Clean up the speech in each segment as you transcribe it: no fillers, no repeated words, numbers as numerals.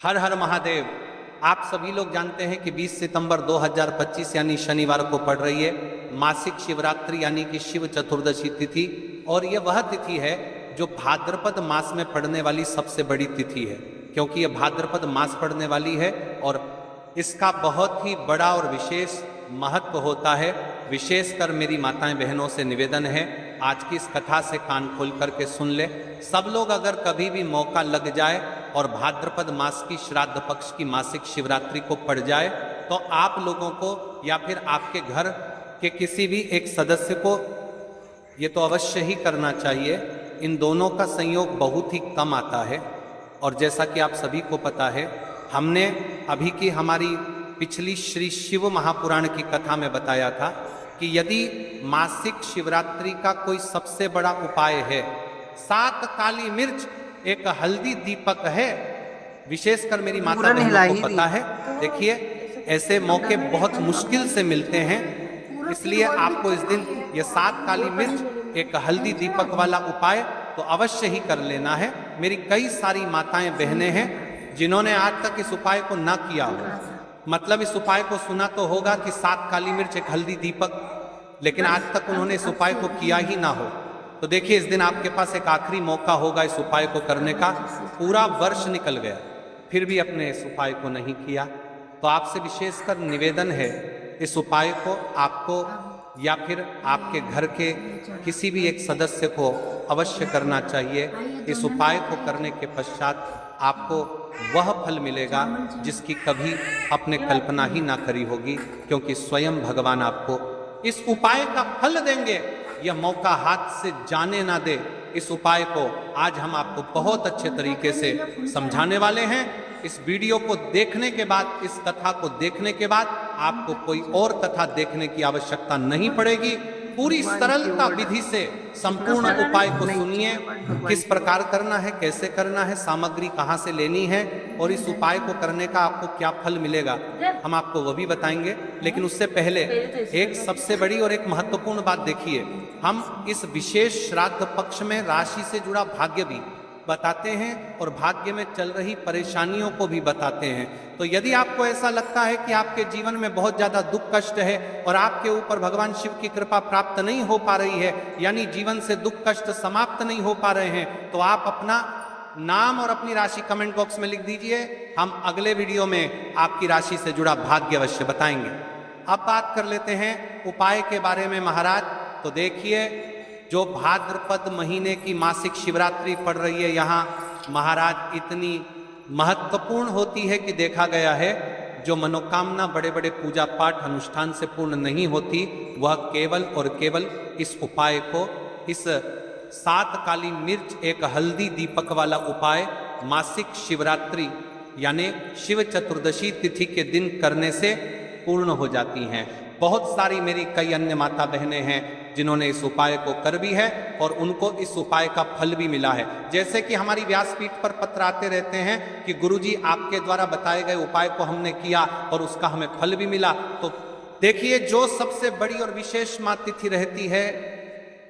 हर हर महादेव। आप सभी लोग जानते हैं कि 20 सितंबर 2025 यानी शनिवार को पड़ रही है मासिक शिवरात्रि यानी कि शिव चतुर्दशी तिथि। और ये वह तिथि है जो भाद्रपद मास में पड़ने वाली सबसे बड़ी तिथि है, क्योंकि यह भाद्रपद मास पड़ने वाली है और इसका बहुत ही बड़ा और विशेष महत्व होता है। विशेषकर मेरी माताएं बहनों से निवेदन है, आज की इस कथा से कान खोल करके सुन ले। सब लोग अगर कभी भी मौका लग जाए और भाद्रपद मास की श्राद्ध पक्ष की मासिक शिवरात्रि को पड़ जाए तो आप लोगों को या फिर आपके घर के किसी भी एक सदस्य को ये तो अवश्य ही करना चाहिए। इन दोनों का संयोग बहुत ही कम आता है और जैसा कि आप सभी को पता है, हमने अभी की हमारी पिछली श्री शिव महापुराण की कथा में बताया था कि यदि मासिक शिवरात्रि का कोई सबसे बड़ा उपाय है 7 काली मिर्च एक हल्दी दीपक है। विशेषकर मेरी माता बहनों को पता है, देखिए ऐसे मौके बहुत मुश्किल से मिलते हैं, इसलिए आपको इस दिन ये 7 काली मिर्च एक हल्दी दीपक वाला उपाय तो अवश्य ही कर लेना है। मेरी कई सारी माताएं बहनें हैं जिन्होंने आज तक इस उपाय को ना किया हो, मतलब इस उपाय को सुना तो होगा कि 7 काली मिर्च एक हल्दी दीपक, लेकिन आज तक उन्होंने इस उपाय को किया ही ना हो। तो देखिए इस दिन आपके पास एक आखिरी मौका होगा इस उपाय को करने का। पूरा वर्ष निकल गया फिर भी अपने इस उपाय को नहीं किया, तो आपसे विशेषकर निवेदन है इस उपाय को आपको या फिर आपके घर के किसी भी एक सदस्य को अवश्य करना चाहिए। इस उपाय को करने के पश्चात आपको वह फल मिलेगा जिसकी कभी आपने कल्पना ही ना करी होगी, क्योंकि स्वयं भगवान आपको इस उपाय का फल देंगे। यह मौका हाथ से जाने ना दे। इस उपाय को आज हम आपको बहुत अच्छे तरीके से समझाने वाले हैं। इस वीडियो को देखने के बाद, इस कथा को देखने के बाद आपको कोई और कथा देखने की आवश्यकता नहीं पड़ेगी। पूरी सरलता विधि से संपूर्ण उपाय को सुनिए, किस प्रकार करना है, कैसे करना है, सामग्री कहाँ से लेनी है और इस उपाय को करने का आपको क्या फल मिलेगा, हम आपको वो भी बताएंगे। लेकिन उससे पहले एक सबसे बड़ी और एक महत्वपूर्ण बात देखिए, हम इस विशेष श्राद्ध पक्ष में राशि से जुड़ा भाग्य भी बताते हैं और भाग्य में चल रही परेशानियों को भी बताते हैं। तो यदि आपको ऐसा लगता है कि आपके जीवन में बहुत ज्यादा दुख कष्ट है और आपके ऊपर भगवान शिव की कृपा प्राप्त नहीं हो पा रही है, यानी जीवन से दुख कष्ट समाप्त नहीं हो पा रहे हैं, तो आप अपना नाम और अपनी राशि कमेंट बॉक्स में लिख दीजिए। हम अगले वीडियो में आपकी राशि से जुड़ा भाग्य अवश्य बताएंगे। अब बात कर लेते हैं उपाय के बारे में महाराज। तो देखिए, जो भाद्रपद महीने की मासिक शिवरात्रि पड़ रही है यहाँ महाराज इतनी महत्वपूर्ण होती है कि देखा गया है जो मनोकामना बड़े बड़े पूजा पाठ अनुष्ठान से पूर्ण नहीं होती, वह केवल और केवल इस उपाय को, इस 7 काली मिर्च एक हल्दी दीपक वाला उपाय मासिक शिवरात्रि यानी शिव चतुर्दशी तिथि के दिन करने से पूर्ण हो जाती हैं। बहुत सारी मेरी कई अन्य माता बहनें हैं जिन्होंने इस उपाय को कर भी है और उनको इस उपाय का फल भी मिला है। जैसे कि हमारी व्यासपीठ पर पत्र आते रहते हैं कि गुरुजी आपके द्वारा बताए गए उपाय को हमने किया और उसका हमें फल भी मिला। तो देखिए, जो सबसे बड़ी और विशेष माँ तिथि रहती है,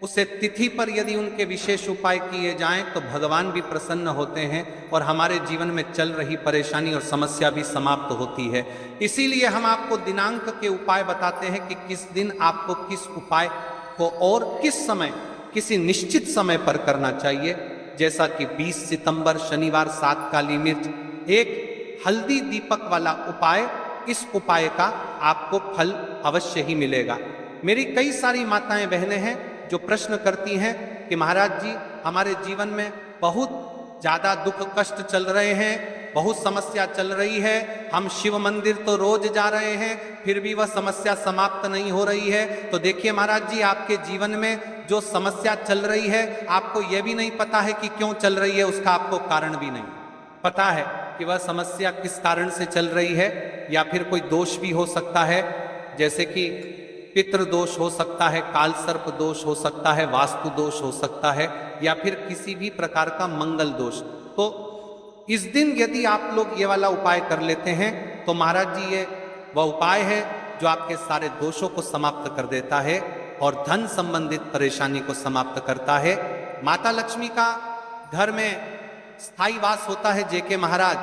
उसे तिथि पर यदि उनके विशेष उपाय किए जाएं तो भगवान भी प्रसन्न होते हैं और हमारे जीवन में चल रही परेशानी और समस्या भी समाप्त होती है। इसीलिए हम आपको दिनांक के उपाय बताते हैं कि किस दिन आपको किस उपाय को और किस समय, किसी निश्चित समय पर करना चाहिए। जैसा कि 20 सितंबर शनिवार 7 काली मिर्च एक हल्दी दीपक वाला उपाय, इस उपाय का आपको फल अवश्य ही मिलेगा। मेरी कई सारी माताएं बहनें हैं जो प्रश्न करती हैं कि महाराज जी हमारे जीवन में बहुत ज्यादा दुख कष्ट चल रहे हैं, बहुत समस्या चल रही है, हम शिव मंदिर तो रोज जा रहे हैं फिर भी वह समस्या समाप्त नहीं हो रही है। तो देखिए महाराज जी, आपके जीवन में जो समस्या चल रही है आपको यह भी नहीं पता है कि क्यों चल रही है, उसका आपको कारण भी नहीं पता है कि वह समस्या किस कारण से चल रही है। या फिर कोई दोष भी हो सकता है, जैसे कि पितृ दोष हो सकता है, काल सर्प दोष हो सकता है, वास्तु दोष हो सकता है, या फिर किसी भी प्रकार का मंगल दोष। तो इस दिन यदि आप लोग ये वाला उपाय कर लेते हैं तो महाराज जी ये वह उपाय है जो आपके सारे दोषों को समाप्त कर देता है और धन संबंधित परेशानी को समाप्त करता है। माता लक्ष्मी का घर में स्थायी वास होता है जेके महाराज,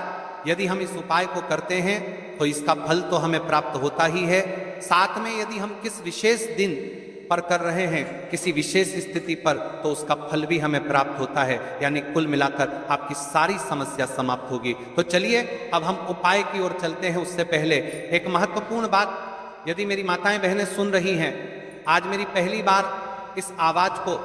यदि हम इस उपाय को करते हैं तो इसका फल तो हमें प्राप्त होता ही है, साथ में यदि हम किस विशेष दिन पर कर रहे हैं, किसी विशेष स्थिति पर, तो उसका फल भी हमें प्राप्त होता है। यानी कुल मिलाकर आपकी सारी समस्या समाप्त होगी। तो चलिए अब हम उपाय की ओर चलते हैं। उससे पहले एक महत्वपूर्ण बात, यदि मेरी माताएं बहनें सुन रही हैं, आज मेरी पहली बार इस आवाज को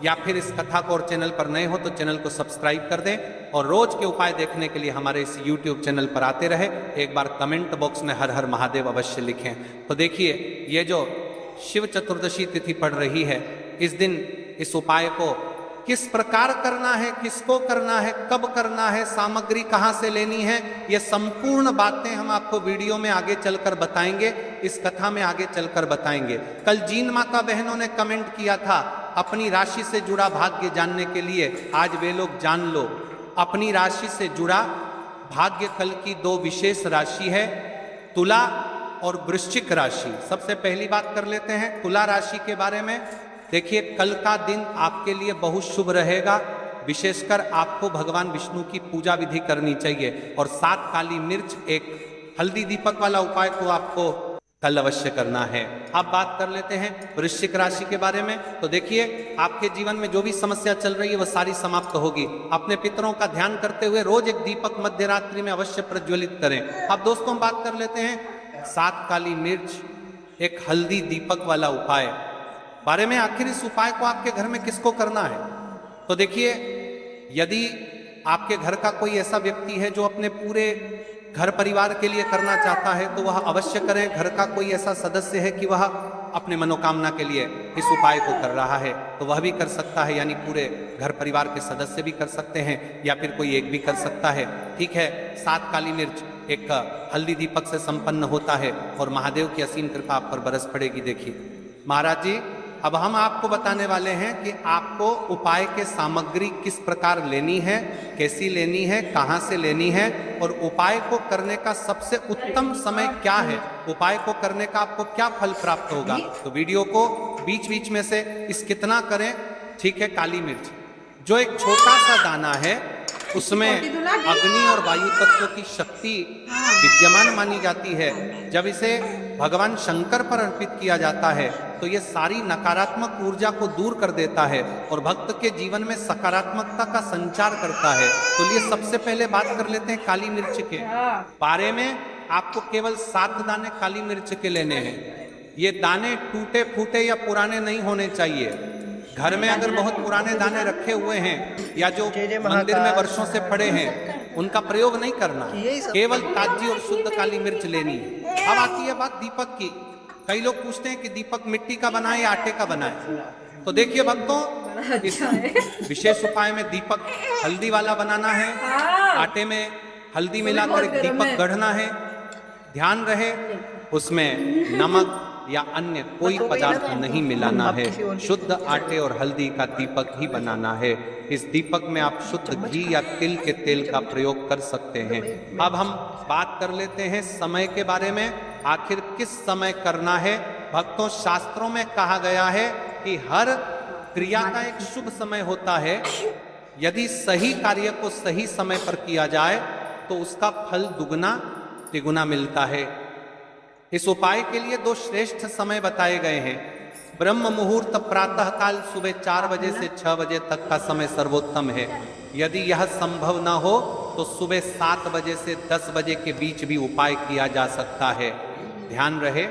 या फिर इस कथा को और चैनल पर नए हो तो चैनल को सब्सक्राइब कर दें और रोज के उपाय देखने के लिए हमारे इस YouTube चैनल पर आते रहे। एक बार कमेंट बॉक्स में हर हर महादेव अवश्य लिखें। तो देखिए, ये जो शिव चतुर्दशी तिथि पड़ रही है, इस दिन इस उपाय को किस प्रकार करना है, किसको करना है, कब करना है, सामग्री कहाँ से लेनी है, ये संपूर्ण बातें हम आपको वीडियो में आगे चलकर बताएंगे, इस कथा में आगे चलकर बताएंगे। कल जीन माता बहनों ने कमेंट किया था अपनी राशि से जुड़ा भाग्य जानने के लिए, आज वे लोग जान लो। अपनी राशि से जुड़ा भाग्य कल की दो विशेष राशि है, तुला और वृश्चिक राशि। सबसे पहली बात कर लेते हैं तुला राशि के बारे में। देखिए, कल का दिन आपके लिए बहुत शुभ रहेगा। विशेषकर आपको भगवान विष्णु की पूजा विधि करनी चाहिए और 7 काली मिर्च, एक हल्दी दीपक वाला उपाय को आपको कल अवश्य करना है। अब बात कर लेते हैं वृश्चिक राशि के बारे में। तो देखिए, आपके जीवन में जो भी समस्या चल रही है वह सारी समाप्त होगी। अपने पितरों का ध्यान करते हुए रोज एक दीपक मध्य रात्रि में अवश्य प्रज्वलित करें। अब दोस्तों बात कर लेते हैं 7 काली मिर्च, एक हल्दी दीपक वाला उपाय बारे में। आखिर इस उपाय को आपके घर में किसको करना है? तो देखिए, यदि आपके घर का कोई ऐसा व्यक्ति है जो अपने पूरे घर परिवार के लिए करना चाहता है तो वह अवश्य करें। घर का कोई ऐसा सदस्य है कि वह अपने मनोकामना के लिए इस उपाय को कर रहा है तो वह भी कर सकता है, यानी पूरे घर परिवार के सदस्य भी कर सकते हैं या फिर कोई एक भी कर सकता है। ठीक है, 7 काली मिर्च एक हल्दी दीपक से संपन्न होता है और महादेव की असीम कृपा आप पर बरस पड़ेगी। देखिए महाराज जी, अब हम आपको बताने वाले हैं कि आपको उपाय के सामग्री किस प्रकार लेनी है, कैसी लेनी है, कहाँ से लेनी है और उपाय को करने का सबसे उत्तम समय क्या है, उपाय को करने का आपको क्या फल प्राप्त होगा। तो वीडियो को बीच बीच में से इस कितना करें। ठीक है, काली मिर्च जो एक छोटा सा दाना है उसमें अग्नि और वायु तत्व की शक्ति विद्यमान मानी जाती है। जब इसे भगवान शंकर पर अर्पित किया जाता है तो ये सारी नकारात्मक ऊर्जा को दूर कर देता है और भक्त के जीवन में सकारात्मकता का संचार करता है। तो ये सबसे पहले बात कर लेते हैं काली मिर्च के बारे में। आपको केवल 7 दाने काली मिर्च के लेने हैं। ये दाने टूटे फूटे या पुराने नहीं होने चाहिए। घर में अगर बहुत पुराने दाने रखे हुए हैं या जो मंदिर में वर्षों से पड़े हैं उनका प्रयोग नहीं करना, केवल ताजी और शुद्ध काली मिर्च लेनी है। अब आती है बात दीपक की। कई लोग पूछते हैं कि दीपक मिट्टी का बनाए या आटे का बनाए। तो देखिए भक्तों, इस विशेष उपाय में दीपक हल्दी वाला बनाना है। आटे में हल्दी मिलाकर एक दीपक गढ़ना है। ध्यान रहे उसमें नमक या अन्य कोई पदार्थ नहीं मिलाना है। शुद्ध आटे और हल्दी का दीपक ही बनाना है। इस दीपक में आप शुद्ध घी या तिल के तेल का प्रयोग कर सकते हैं। अब हम बात कर लेते हैं समय के बारे में। आखिर किस समय करना है? भक्तों, शास्त्रों में कहा गया है कि हर क्रिया का एक शुभ समय होता है। यदि सही कार्य को सही समय पर किया जाए तो उसका फल दुगना तिगुना मिलता है। इस उपाय के लिए 2 श्रेष्ठ समय बताए गए हैं। ब्रह्म मुहूर्त प्रातः काल सुबह 4 बजे से 6 बजे तक का समय सर्वोत्तम है। यदि यह संभव न हो तो सुबह 7 बजे से 10 बजे के बीच भी उपाय किया जा सकता है। ध्यान रहे,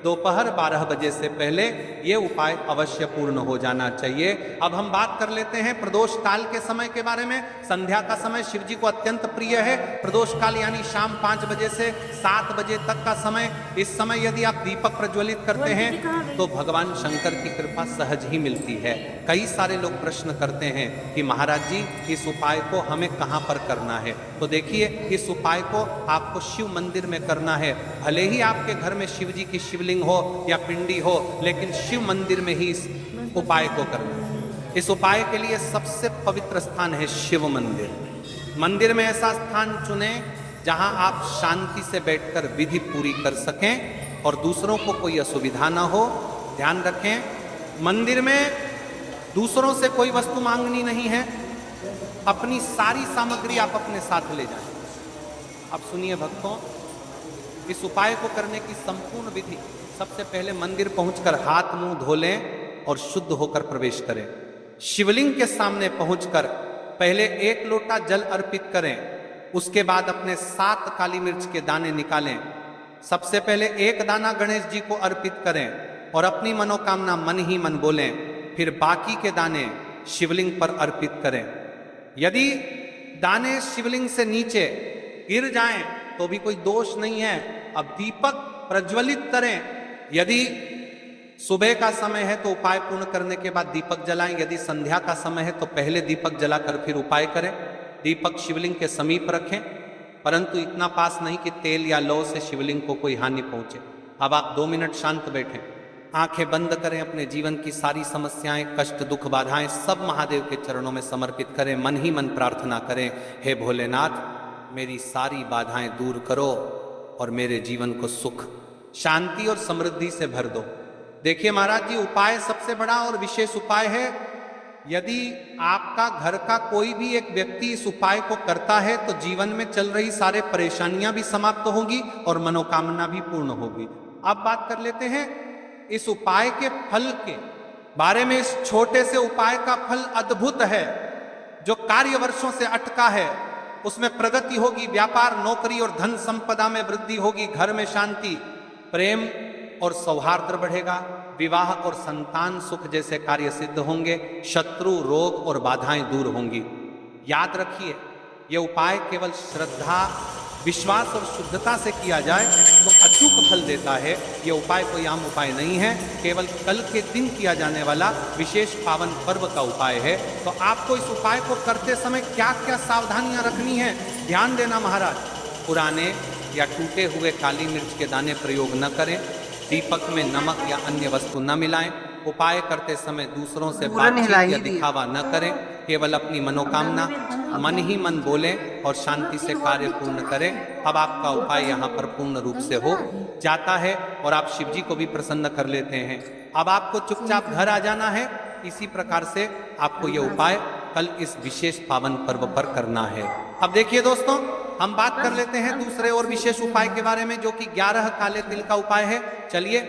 दोपहर 12 बजे से पहले ये उपाय अवश्य पूर्ण हो जाना चाहिए। अब हम बात कर लेते हैं प्रदोष काल के समय के बारे में। संध्या का समय शिव जी को अत्यंत प्रिय है। प्रदोष काल यानी शाम 5 बजे से 7 बजे तक का समय। इस समय यदि आप दीपक प्रज्वलित करते हैं तो भगवान शंकर की कृपा सहज ही मिलती है। कई सारे लोग प्रश्न करते हैं कि महाराज जी, इस उपाय को हमें कहाँ पर करना है? तो देखिए, इस उपाय को आपको शिव मंदिर में करना है। भले ही आपके घर में शिव जी की शिवलिंग हो या पिंडी हो, लेकिन शिव मंदिर में ही इस उपाय को करना। इस उपाय के लिए सबसे पवित्र स्थान है शिव मंदिर। मंदिर में ऐसा स्थान चुने जहां आप शांति से बैठकर विधि पूरी कर सकें और दूसरों को कोई असुविधा ना हो। ध्यान रखें, मंदिर में दूसरों से कोई वस्तु मांगनी नहीं है। अपनी सारी सामग्री आप अपने साथ ले जाएं। अब सुनिए भक्तों, इस उपाय को करने की संपूर्ण विधि, सबसे पहले मंदिर पहुंचकर हाथ मुंह धो लें और शुद्ध होकर प्रवेश करें। शिवलिंग के सामने पहुंचकर पहले 1 लोटा जल अर्पित करें। उसके बाद अपने 7 काली मिर्च के दाने निकालें। सबसे पहले 1 दाना गणेश जी को अर्पित करें और अपनी मनोकामना मन ही मन बोलें। फिर बाकी के दाने शिवलिंग पर अर्पित करें। यदि दाने शिवलिंग से नीचे गिर जाएं तो भी कोई दोष नहीं है। अब दीपक प्रज्वलित करें। यदि सुबह का समय है तो उपाय पूर्ण करने के बाद दीपक जलाएं। यदि संध्या का समय है तो पहले दीपक जलाकर फिर उपाय करें। दीपक शिवलिंग के समीप रखें, परंतु इतना पास नहीं कि तेल या लौ से शिवलिंग को कोई हानि पहुंचे। अब आप 2 मिनट शांत बैठें, आंखें बंद करें, अपने जीवन की सारी समस्याएं, कष्ट, दुख, बाधाएं सब महादेव के चरणों में समर्पित करें। मन ही मन प्रार्थना करें, हे भोलेनाथ, मेरी सारी बाधाएं दूर करो और मेरे जीवन को सुख, शांति और समृद्धि से भर दो। देखिए महाराज जी, उपाय सबसे बड़ा और विशेष उपाय है। यदि आपका घर का कोई भी एक व्यक्ति इस उपाय को करता है तो जीवन में चल रही सारे परेशानियां भी समाप्त होंगी और मनोकामना भी पूर्ण होगी। अब बात कर लेते हैं इस उपाय के फल के बारे में। इस छोटे से उपाय का फल अद्भुत है। जो कार्य वर्षों से अटका है उसमें प्रगति होगी, व्यापार, नौकरी और धन संपदा में वृद्धि होगी, घर में शांति, प्रेम और सौहार्द बढ़ेगा, विवाह और संतान सुख जैसे कार्य सिद्ध होंगे, शत्रु, रोग और बाधाएं दूर होंगी। याद रखिए, यह उपाय केवल श्रद्धा, विश्वास और शुद्धता से किया जाए तो अचूक फल देता है। यह उपाय कोई आम उपाय नहीं है, केवल कल के दिन किया जाने वाला विशेष पावन पर्व का उपाय है। तो आपको इस उपाय को करते समय क्या क्या सावधानियां रखनी है, ध्यान देना महाराज। पुराने या टूटे हुए काली मिर्च के दाने प्रयोग न करें। दीपक में नमक या अन्य वस्तु न मिलाएं। उपाय करते समय दूसरों से बातचीत या दिखावा न करें। केवल अपनी मनोकामना मन ही मन बोलें और शांति से कार्य पूर्ण करें। अब आपका उपाय यहाँ पर पूर्ण रूप से हो जाता है और आप शिव जी को भी प्रसन्न कर लेते हैं। अब आपको चुपचाप घर आ जाना है। इसी प्रकार से आपको यह उपाय कल इस विशेष पावन पर्व पर करना है। अब देखिए दोस्तों, हम बात कर लेते हैं दूसरे और विशेष उपाय के बारे में, जो कि 11 काले तिल का उपाय है। चलिए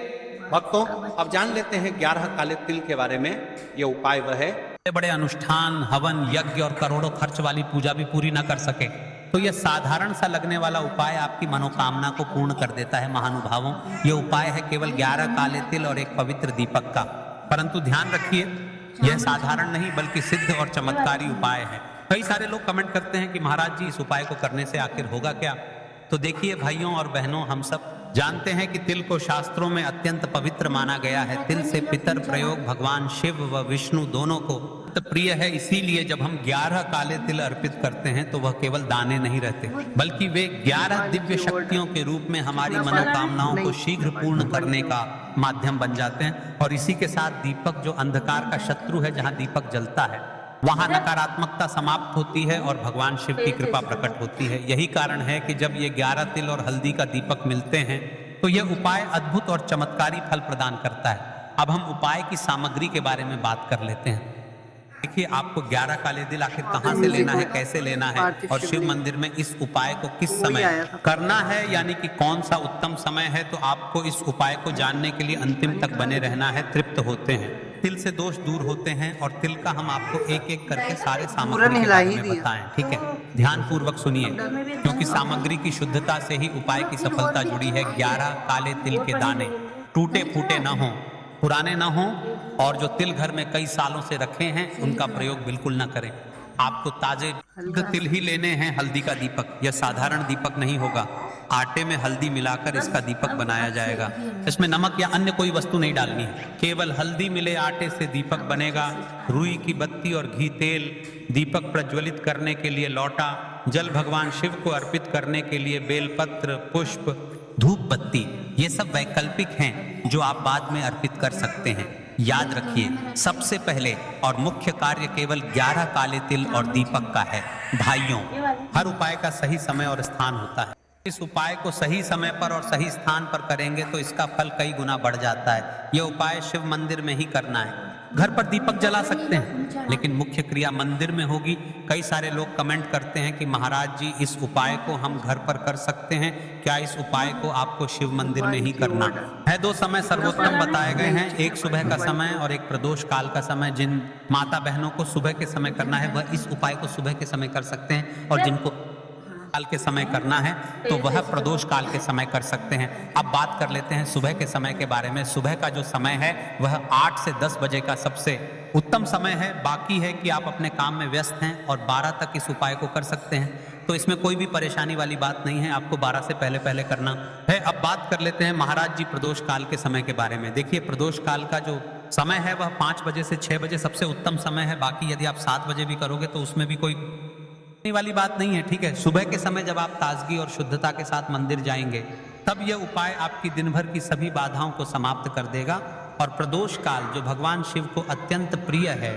भक्तों, अब जान लेते हैं 11 काले तिल के बारे में। यह उपाय वह है, बड़े अनुष्ठान, हवन, यज्ञ और करोड़ों खर्च वाली पूजा भी पूरी ना कर सके तो यह साधारण सा लगने वाला उपाय आपकी मनोकामना को पूर्ण कर देता है। महानुभावों, यह उपाय है केवल 11 काले तिल और एक पवित्र दीपक का। परंतु ध्यान रखिए, यह साधारण नहीं बल्कि सिद्ध और चमत्कारी उपाय है। कई सारे लोग कमेंट करते हैं कि महाराज जी, इस उपाय को करने से आखिर होगा क्या। तो देखिए भाइयों और बहनों, हम सब जानते हैं कि तिल को शास्त्रों में अत्यंत पवित्र माना गया है। तिल से पितर प्रयोग भगवान शिव व विष्णु दोनों को प्रिय है। इसीलिए जब हम 11 काले तिल अर्पित करते हैं तो वह केवल दाने नहीं रहते, बल्कि वे 11 दिव्य शक्तियों के रूप में हमारी मनोकामनाओं को शीघ्र पूर्ण करने का माध्यम बन जाते हैं। और इसी के साथ दीपक, जो अंधकार का शत्रु है, जहाँ दीपक जलता है वहां नकारात्मकता समाप्त होती है और भगवान शिव की कृपा प्रकट होती है। यही कारण है कि जब ये 11 तिल और हल्दी का दीपक मिलते हैं तो यह उपाय अद्भुत और चमत्कारी फल प्रदान करता है। अब हम उपाय की सामग्री के बारे में बात कर लेते हैं। देखिए, आपको 11 काले तिल आखिर कहाँ से लेना है, कैसे लेना है और शिव मंदिर में इस उपाय को किस समय करना है, यानी कि कौन सा उत्तम समय है, तो आपको इस उपाय को जानने के लिए अंतिम तक बने रहना है। तृप्त होते हैं, तिल से दोष दूर होते हैं और तिल का हम आपको एक एक करके सारे सामग्री के बारे में बताएं। ठीक है, ध्यान पूर्वक सुनिए, क्योंकि सामग्री की शुद्धता से ही उपाय की सफलता जुड़ी है। 11 काले तिल के दाने टूटे फूटे न हों, पुराने न हों, और जो तिल घर में कई सालों से रखे हैं उनका प्रयोग बिल्कुल न करें। आपको ताजे तिल ही लेने हैं। हल्दी का दीपक, यह साधारण दीपक नहीं होगा। आटे में हल्दी मिलाकर इसका दीपक बनाया जाएगा। इसमें नमक या अन्य कोई वस्तु नहीं डालनी है, केवल हल्दी मिले आटे से दीपक बनेगा। रुई की बत्ती और घी तेल, दीपक प्रज्वलित करने के लिए लौटा, जल भगवान शिव को अर्पित करने के लिए बेलपत्र, पुष्प, धूप बत्ती, ये सब वैकल्पिक हैं जो आप बाद में अर्पित कर सकते हैं। याद रखिए, सबसे पहले और मुख्य कार्य केवल 11 काले तिल और दीपक का है। भाइयों, हर उपाय का सही समय और स्थान होता है। इस उपाय को सही समय पर और सही स्थान पर करेंगे तो इसका फल कई गुना बढ़ जाता है। यह उपाय शिव मंदिर में ही करना है। घर पर दीपक जला सकते हैं, लेकिन मुख्य क्रिया मंदिर में होगी। कई सारे लोग कमेंट करते हैं कि महाराज जी इस उपाय को हम घर पर कर सकते हैं क्या? इस उपाय को आपको शिव मंदिर में ही करना है। दो समय सर्वोत्तम बताए गए हैं, एक सुबह का समय और एक प्रदोष काल का समय। जिन माता बहनों को सुबह के समय करना है वह इस उपाय को सुबह के समय कर सकते हैं, और जिनको काल के समय करना है तो वह प्रदोष काल के समय कर सकते हैं। अब बात कर लेते हैं सुबह के समय के बारे में। सुबह का जो समय है वह 8 से 10 बजे का सबसे उत्तम समय है। बाकी है कि आप अपने काम में व्यस्त हैं और 12 तक इस उपाय को कर सकते हैं, तो इसमें कोई भी परेशानी वाली बात नहीं है, आपको 12 से पहले पहले करना है। अब बात कर लेते हैं महाराज जी प्रदोष काल के समय के बारे में। देखिए, प्रदोष काल का जो समय है वह 5 बजे से 6 बजे सबसे उत्तम समय है। बाकी यदि आप 7 बजे भी करोगे तो उसमें भी कोई वाली बात नहीं है, ठीक है। सुबह के समय जब आप ताजगी और शुद्धता के साथ मंदिर जाएंगे तब यह उपाय आपकी दिन भर की सभी बाधाओं को समाप्त कर देगा। और प्रदोष काल जो भगवान शिव को अत्यंत प्रिय है,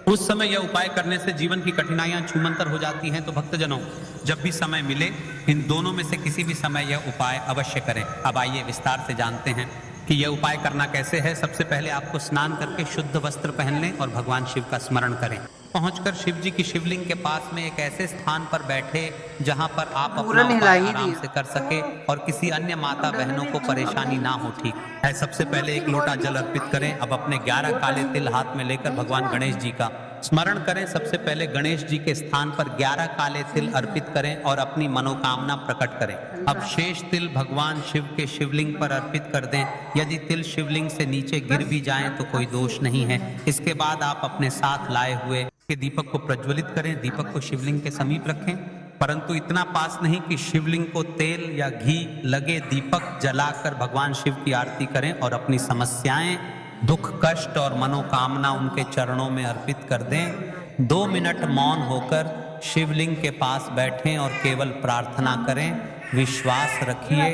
उस समय यह उपाय करने से जीवन की कठिनाइयां छूमंतर हो जाती हैं। तो भक्तजनों, जब भी समय मिले इन दोनों में से किसी भी समय यह उपाय अवश्य करें। अब आइए विस्तार से जानते हैं कि यह उपाय करना कैसे है। सबसे पहले आपको स्नान करके शुद्ध वस्त्र पहन लें और भगवान शिव का स्मरण करें। पहुंचकर शिव जी की शिवलिंग के पास में एक ऐसे स्थान पर बैठे जहां पर आप अपना उपाय आराम से कर सके और किसी अन्य माता बहनों को परेशानी ना हो, ठीक है। सबसे पहले एक लोटा जल अर्पित करें। अब अपने 11 काले तिल हाथ में लेकर भगवान गणेश जी का स्मरण करें। सबसे पहले गणेश जी के स्थान पर 11 काले तिल अर्पित करें और अपनी मनोकामना प्रकट करें। अब शेष तिल भगवान शिव के शिवलिंग पर अर्पित कर दें। यदि तिल शिवलिंग से नीचे गिर भी जाएं तो कोई दोष नहीं है। इसके बाद आप अपने साथ लाए हुए के दीपक को प्रज्वलित करें। दीपक को शिवलिंग के समीप रखें, परंतु इतना पास नहीं कि शिवलिंग को तेल या घी लगे दीपक जलाकर भगवान शिव की आरती करें और अपनी समस्याएं, दुख, कष्ट और मनोकामना उनके चरणों में अर्पित कर दें। 2 मिनट मौन होकर शिवलिंग के पास बैठें और केवल प्रार्थना करें। विश्वास रखिए,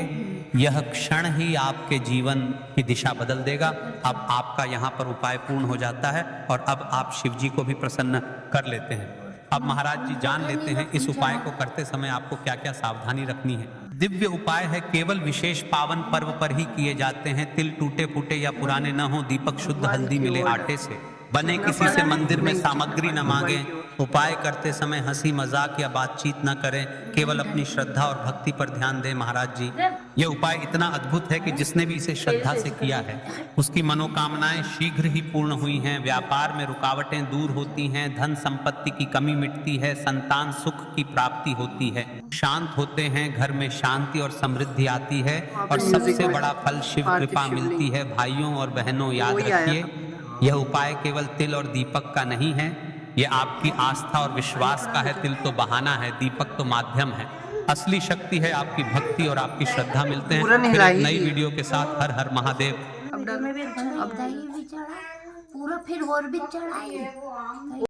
यह क्षण ही आपके जीवन की दिशा बदल देगा। अब आपका यहाँ पर उपाय पूर्ण हो जाता है और अब आप शिव जी को भी प्रसन्न कर लेते हैं। अब महाराज जी जान लेते हैं इस उपाय को करते समय आपको क्या क्या सावधानी रखनी है। दिव्य उपाय है, केवल विशेष पावन पर्व पर ही किए जाते हैं। तिल टूटे फूटे या पुराने न हो, दीपक शुद्ध हल्दी मिले आटे से बने, किसी से मंदिर में सामग्री न मांगे। उपाय करते समय हंसी मजाक या बातचीत न करें, केवल अपनी श्रद्धा और भक्ति पर ध्यान दें। महाराज जी, यह उपाय इतना अद्भुत है कि जिसने भी इसे श्रद्धा से किया है उसकी मनोकामनाएं शीघ्र ही पूर्ण हुई हैं। व्यापार में रुकावटें दूर होती हैं, धन संपत्ति की कमी मिटती है, संतान सुख की प्राप्ति होती है, शांत होते हैं, घर में शांति और समृद्धि आती है और सबसे बड़ा फल शिव कृपा मिलती है। भाइयों और बहनों, याद रखिए, यह उपाय केवल तिल और दीपक का नहीं है, यह आपकी आस्था और विश्वास का है। तिल तो बहाना है, दीपक तो माध्यम है। असली शक्ति है आपकी भक्ति और आपकी श्रद्धा। मिलते हैं फिर एक नई वीडियो के साथ। हर हर महादेव। अब दही भी चढ़ा पूरा, फिर और भी चढ़ाई।